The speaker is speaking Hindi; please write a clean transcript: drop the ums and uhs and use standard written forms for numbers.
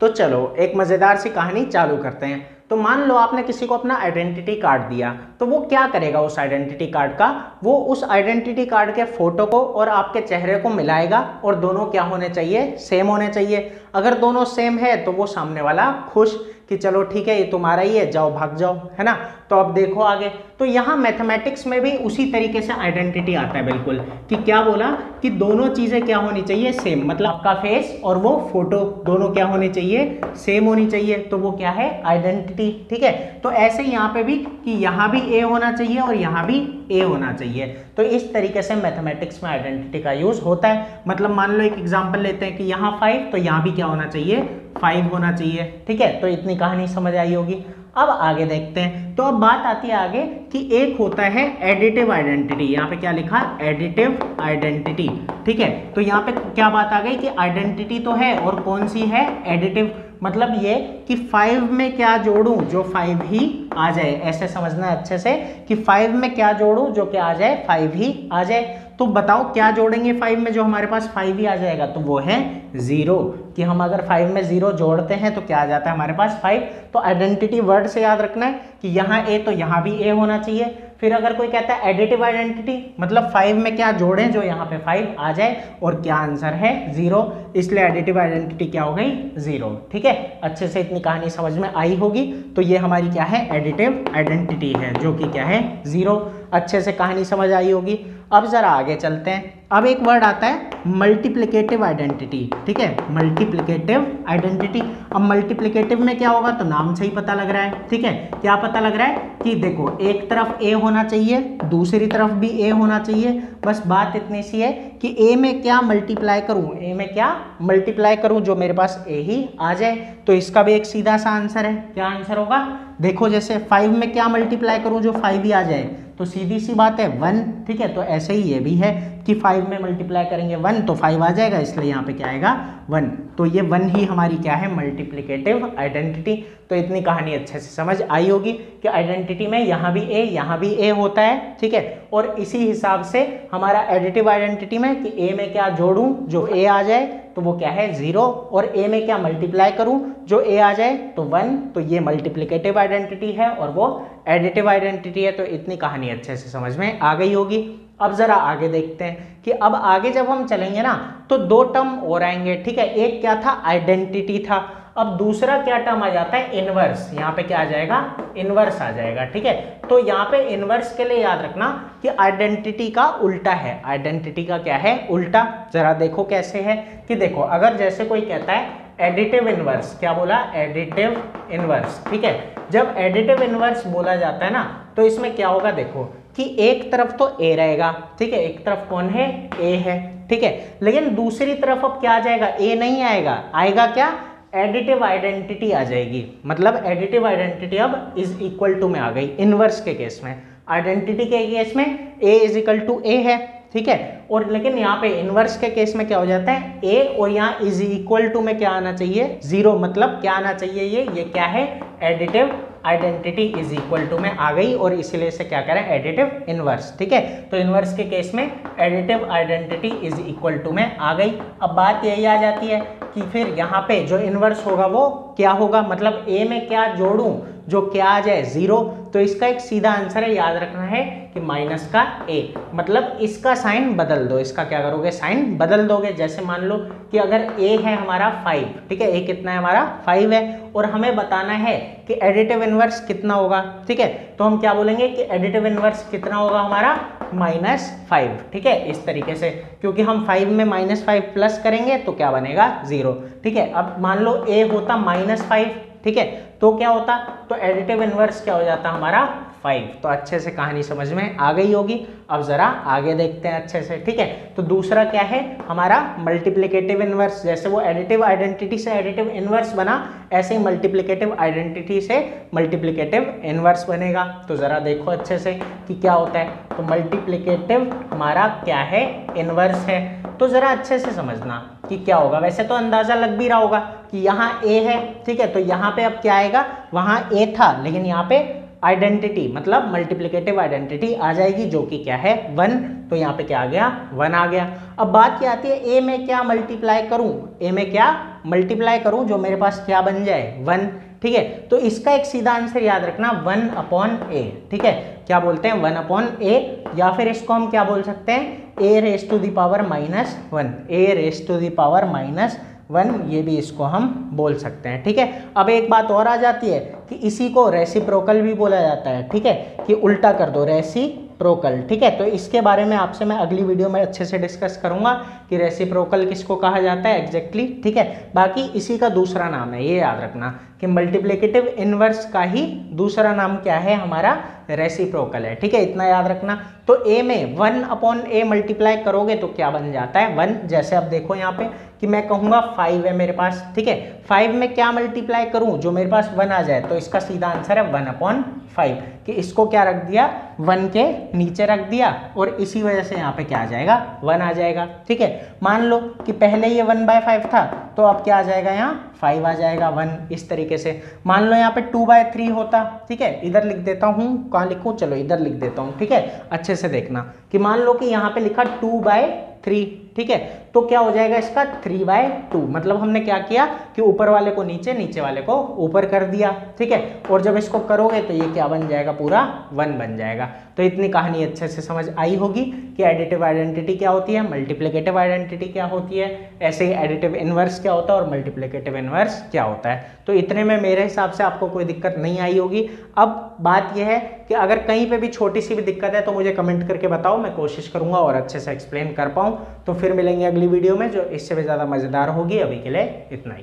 तो चलो एक मज़ेदार सी कहानी चालू करते हैं। तो मान लो आपने किसी को अपना आइडेंटिटी कार्ड दिया, तो वो क्या करेगा उस आइडेंटिटी कार्ड का, वो उस आइडेंटिटी कार्ड के फोटो को और आपके चेहरे को मिलाएगा और दोनों क्या होने चाहिए, सेम होने चाहिए। अगर दोनों सेम है तो वो सामने वाला खुश कि चलो ठीक है ये तुम्हारा ही है, जाओ भाग जाओ, है ना। तो अब देखो आगे, तो यहाँ मैथमेटिक्स में भी उसी तरीके से आइडेंटिटी आता है बिल्कुल, कि क्या बोला कि दोनों चीजें क्या होनी चाहिए, सेम, मतलब आपका फेस और वो फोटो दोनों क्या होनी चाहिए, सेम होनी चाहिए। तो वो क्या है, आइडेंटिटी, ठीक है। तो ऐसे यहाँ पे भी कि यहाँ भी ए होना चाहिए और यहाँ भी ए होना चाहिए। तो इस तरीके से मैथमेटिक्स में आइडेंटिटी का यूज होता है। मतलब मान लो एक एग्जांपल लेते हैं कि यहाँ 5, तो यहाँ भी क्या होना चाहिए, 5 होना चाहिए, ठीक है। तो इतनी कहानी समझ आई होगी। अब आगे देखते हैं। तो अब बात आती है आगे कि एक होता है एडिटिव आइडेंटिटी। यहाँ पे क्या लिखा, एडिटिव आइडेंटिटी, ठीक है। तो यहाँ पे क्या बात आ गई कि आइडेंटिटी तो है और कौन सी है, एडिटिव। मतलब ये कि 5 में क्या जोड़ूं जो 5 ही आ जाए, ऐसे समझना है अच्छे से कि 5 में क्या जोड़ूं जो क्या आ जाए, 5 ही आ जाए। तो बताओ क्या जोड़ेंगे 5 में जो हमारे पास 5 ही आ जाएगा, तो वो है 0। कि हम अगर 5 में 0 जोड़ते हैं तो क्या आ जाता है हमारे पास 5। तो आइडेंटिटी वर्ड से याद रखना है कि यहाँ ए तो यहाँ भी ए होना चाहिए। फिर अगर कोई कहता है एडिटिव आइडेंटिटी, मतलब 5 में क्या जोड़ें जो यहाँ पे 5 आ जाए, और क्या आंसर है 0, इसलिए एडिटिव आइडेंटिटी क्या हो गई, 0, ठीक है। अच्छे से इतनी कहानी समझ में आई होगी। तो ये हमारी क्या है, एडिटिव आइडेंटिटी है, जो कि क्या है 0। अच्छे से कहानी समझ आई होगी। अब जरा आगे चलते हैं। अब एक वर्ड आता है मल्टीप्लिकेटिव आइडेंटिटी, ठीक है, मल्टीप्लिकेटिव आइडेंटिटी। अब मल्टीप्लिकेटिव में क्या होगा, तो नाम से ही पता लग रहा है, ठीक है। क्या पता लग रहा है कि देखो एक तरफ ए होना चाहिए, दूसरी तरफ भी ए होना चाहिए। बस बात इतनी सी है कि ए में क्या मल्टीप्लाई करूं, ए में क्या मल्टीप्लाई करूं जो मेरे पास ए ही आ जाए। तो इसका भी एक सीधा सा आंसर है। क्या आंसर होगा, देखो जैसे 5 में क्या मल्टीप्लाई करूं जो 5 ही आ जाए, तो सीधी सी बात है 1, ठीक है। तो ऐसे ही ये भी है कि 5 में मल्टीप्लाई करेंगे 1 तो 5 आ जाएगा, इसलिए यहाँ पे क्या आएगा 1। तो ये 1 ही हमारी क्या है, मल्टीप्लिकेटिव आइडेंटिटी। तो इतनी कहानी अच्छे से समझ आई होगी कि आइडेंटिटी में यहाँ भी ए यहाँ भी ए होता है, ठीक है। और इसी हिसाब से हमारा एडिटिव आइडेंटिटी में कि ए में क्या जोड़ूं जो ए आ जाए, तो वो क्या है 0, और ए में क्या मल्टीप्लाई करूं जो ए आ जाए, तो 1। तो ये मल्टीप्लिकेटिव आइडेंटिटी है और वो एडिटिव आइडेंटिटी है। तो इतनी कहानी अच्छे से समझ में आ गई होगी। अब जरा आगे देखते हैं कि अब आगे जब हम चलेंगे ना तो 2 टर्म और आएंगे, ठीक है। एक क्या था, आइडेंटिटी था। अब दूसरा क्या टर्म आ जाता है, इनवर्स। यहाँ पे क्या आ जाएगा, इनवर्स आ जाएगा, ठीक है। तो यहाँ पे इनवर्स के लिए याद रखना कि आइडेंटिटी का उल्टा है। आइडेंटिटी का क्या है, उल्टा। जरा देखो कैसे है कि देखो अगर जैसे कोई कहता है एडिटिव इनवर्स, क्या बोला, एडिटिव इनवर्स, ठीक है। जब एडिटिव इनवर्स बोला जाता है ना तो इसमें क्या होगा, देखो कि एक तरफ तो ए रहेगा, ठीक है, एक तरफ कौन है, ए है, ठीक है। लेकिन दूसरी तरफ अब क्या आ जाएगा, ए नहीं आएगा, आएगा क्या, एडिटिव आइडेंटिटी आ जाएगी। मतलब एडिटिव आइडेंटिटी अब इज इक्वल टू में आ गई इनवर्स के केस में। आइडेंटिटी के केस में ए इज इक्वल टू ए है, ठीक है। और लेकिन यहाँ पे इनवर्स के केस में क्या हो जाता है, ए और यहाँ इज इक्वल टू में क्या आना चाहिए, 0। मतलब क्या आना चाहिए, ये क्या है, additive identity is equal to में आ गई, और इसीलिए इसे क्या करें, एडिटिव इनवर्स, ठीक है। तो इनवर्स के केस में additive identity is equal to में आ गई। अब बात यही आ जाती है कि फिर यहाँ पे जो इनवर्स होगा वो क्या होगा, मतलब ए में क्या जोड़ूं जो क्या आ जाए, 0। तो इसका एक सीधा आंसर है, याद रखना है कि माइनस का ए, मतलब इसका साइन बदल दो। इसका क्या करोगे, साइन बदल दोगे। जैसे मान लो कि अगर ए है हमारा 5, ठीक है, ए कितना है हमारा 5 है, और हमें बताना है कि एडिटिव इनवर्स कितना होगा, ठीक है। तो हम क्या बोलेंगे कि एडिटिव इनवर्स कितना होगा हमारा, -5, ठीक है। इस तरीके से, क्योंकि हम 5 में -5 प्लस करेंगे तो क्या बनेगा, 0, ठीक है। अब मान लो ए होता -5, ठीक है, तो क्या होता, तो एडिटिव इनवर्स क्या हो जाता हमारा 5। तो अच्छे से कहानी समझ में आ गई होगी। अब जरा आगे देखते हैं अच्छे से, ठीक है। तो दूसरा क्या है हमारा, मल्टीप्लिकेटिव इनवर्स। जैसे वो एडिटिव आइडेंटिटी से एडिटिव इनवर्स बना, ऐसे ही मल्टीप्लिकेटिव आइडेंटिटी से मल्टीप्लिकेटिव इनवर्स बनेगा। तो जरा देखो अच्छे से कि क्या होता है। तो मल्टीप्लिकेटिव हमारा क्या है, इनवर्स है। तो जरा अच्छे से समझना कि क्या होगा। वैसे तो अंदाजा लग भी रहा होगा कि यहाँ ए है, ठीक है, तो यहाँ पे अब क्या आएगा, वहाँ ए था लेकिन यहाँ पे आइडेंटिटी मतलब मल्टीप्लिकेटिव आइडेंटिटी आ जाएगी जो कि क्या है 1। तो यहाँ पे क्या आ गया 1 आ गया। अब बात क्या आती है ए में क्या मल्टीप्लाई करूं, ए में क्या मल्टीप्लाई करूं जो मेरे पास क्या बन जाए 1। ठीक है, तो इसका एक सीधा आंसर याद रखना 1/a। ठीक है, क्या बोलते हैं 1/a, या फिर इसको हम क्या बोल सकते हैं a raise to the power -1, a raise to the power -1, ये भी इसको हम बोल सकते हैं। ठीक है, अब एक बात और आ जाती है कि इसी को रेसिप्रोकल भी बोला जाता है। ठीक है, कि उल्टा कर दो रेसिप्रोकल। ठीक है, तो इसके बारे में आपसे मैं अगली वीडियो में अच्छे से डिस्कस करूंगा कि रेसिप्रोकल किसको कहा जाता है एग्जैक्टली। ठीक है, बाकी इसी का दूसरा नाम है, ये याद रखना कि मल्टीप्लिकेटिव इनवर्स का ही दूसरा नाम क्या है हमारा रेसिप्रोकल है। ठीक है, इतना याद रखना। तो a में 1/a मल्टीप्लाई करोगे तो क्या बन जाता है 1। जैसे अब देखो यहाँ पे कि मैं कहूँगा 5 है मेरे पास। ठीक है, 5 में क्या मल्टीप्लाई करूँ जो मेरे पास 1 आ जाए, तो इसका सीधा आंसर है 1/5 कि इसको क्या रख दिया 1 के नीचे रख दिया और इसी वजह से यहाँ पे क्या आ जाएगा 1 आ जाएगा। ठीक है, मान लो कि पहले ये 1/5 था तो अब क्या आ जाएगा यहाँ 5 आ जाएगा 1। इस तरीके से मान लो यहाँ पे 2/3 होता। ठीक है, इधर लिख देता हूँ, कहाँ लिखूँ, चलो इधर लिख देता हूँ। ठीक है, अच्छे से देखना कि मान लो कि यहाँ पे लिखा 2/3। ठीक है, तो क्या हो जाएगा इसका 3/2, मतलब हमने क्या किया कि ऊपर वाले को नीचे, नीचे वाले को ऊपर कर दिया। ठीक है, और जब इसको करोगे तो ये क्या बन जाएगा पूरा 1 बन जाएगा। तो इतनी कहानी अच्छे से समझ आई होगी कि एडिटिव आइडेंटिटी क्या होती है, मल्टीप्लिकेटिव आइडेंटिटी क्या होती है, ऐसे ही एडिटिव इनवर्स क्या होता है और मल्टीप्लिकेटिव इनवर्स क्या होता है। तो इतने में मेरे हिसाब से आपको कोई दिक्कत नहीं आई होगी। अब बात यह है कि अगर कहीं पे भी छोटी सी भी दिक्कत है तो मुझे कमेंट करके बताओ, मैं कोशिश करूंगा और अच्छे से एक्सप्लेन कर पाऊँ। तो फिर मिलेंगे अगली वीडियो में जो इससे भी ज़्यादा मज़ेदार होगी। अभी के लिए इतना ही।